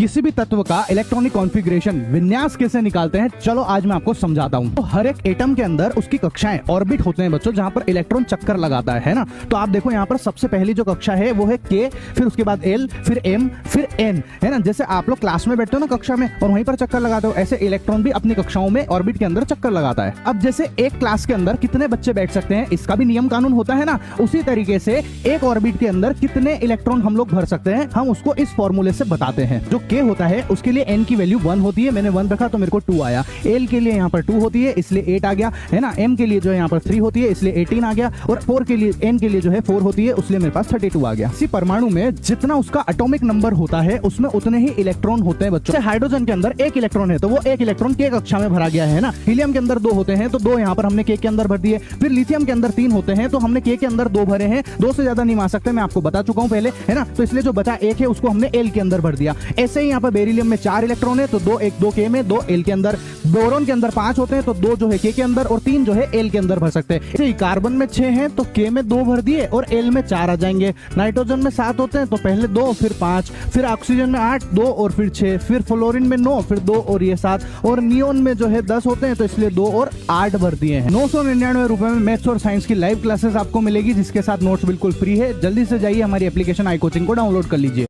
किसी भी तत्व का इलेक्ट्रॉनिक कॉन्फ़िगरेशन विन्यास कैसे निकालते हैं, चलो आज मैं आपको समझाता हूँ। तो हर एक एटम के अंदर उसकी कक्षाएं ऑर्बिट होते हैं बच्चों, जहां पर इलेक्ट्रॉन चक्कर लगाता है ना। तो आप देखो यहाँ पर सबसे पहली जो कक्षा है वो है के, फिर उसके बाद एल, फिर एम, फिर एन, है ना। जैसे आप लोग क्लास में बैठते हो ना कक्षा में और वहीं पर चक्कर लगाते हो, ऐसे इलेक्ट्रॉन भी अपनी कक्षाओं में ऑर्बिट के अंदर चक्कर लगाता है। अब जैसे एक क्लास के अंदर कितने बच्चे बैठ सकते हैं, इसका भी नियम कानून होता है ना। उसी तरीके से एक ऑर्बिट के अंदर कितने इलेक्ट्रॉन हम लोग भर सकते हैं, हम उसको इस फॉर्मूले से बताते हैं। जो के होता है उसके लिए एन की वैल्यू 1 होती है, मैंने 1 रखा तो मेरे को 2 आया। एल के लिए यहाँ पर 2 होती है इसलिए 8 आ गया, है ना। एम के लिए जो है यहाँ पर 3 होती है इसलिए 18 आ गया, और 4 के लिए एन के लिए जो है 4 होती है इसलिए मेरे पास 32 आ गया। इसी परमाणु में जितना उसका एटॉमिक नंबर होता है उसमें उतने ही इलेक्ट्रॉन होते हैं बच्चों। हाइड्रोजन के अंदर 1 इलेक्ट्रॉन है तो वो 1 इलेक्ट्रॉन के कक्षा में भरा गया है ना। हीलियम के अंदर 2 होते हैं तो 2 यहाँ पर हमने के अंदर भर दिए। फिर लिथियम के अंदर 3 होते हैं तो हमने के अंदर 2 भरे हैं। 2 से ज्यादा नहीं मार सकते, मैं आपको बता चुका हूं पहले, है ना। तो इसलिए जो बचा 1 है उसको हमने एल के अंदर भर दिया। ऐसे ही यहाँ पर बेरिलियम में 4 इलेक्ट्रॉन है तो 2 के में, 2 एल के अंदर। बोरोन के अंदर 5 होते हैं तो 2 जो है के अंदर और 3 जो है एल के अंदर भर सकते हैं। कार्बन में 6 हैं तो के में 2 भर दिए और एल में 4 आ जाएंगे। नाइट्रोजन में 7 होते हैं तो पहले 2 फिर 5, फिर ऑक्सीजन में 8, 2 और फिर 6, फिर फ्लोरीन में 9, फिर 2 और ये 7, और नियोन में जो है 10 होते हैं तो इसलिए 2 और 8 भर दिए हैं। 999 रुपए में मैथ्स और साइंस की लाइव क्लासेस आपको मिलेगी, जिसके साथ नोट्स बिल्कुल फ्री है। जल्दी से जाइए हमारी एप्लीकेशन आई कोचिंग को डाउनलोड कर लीजिए।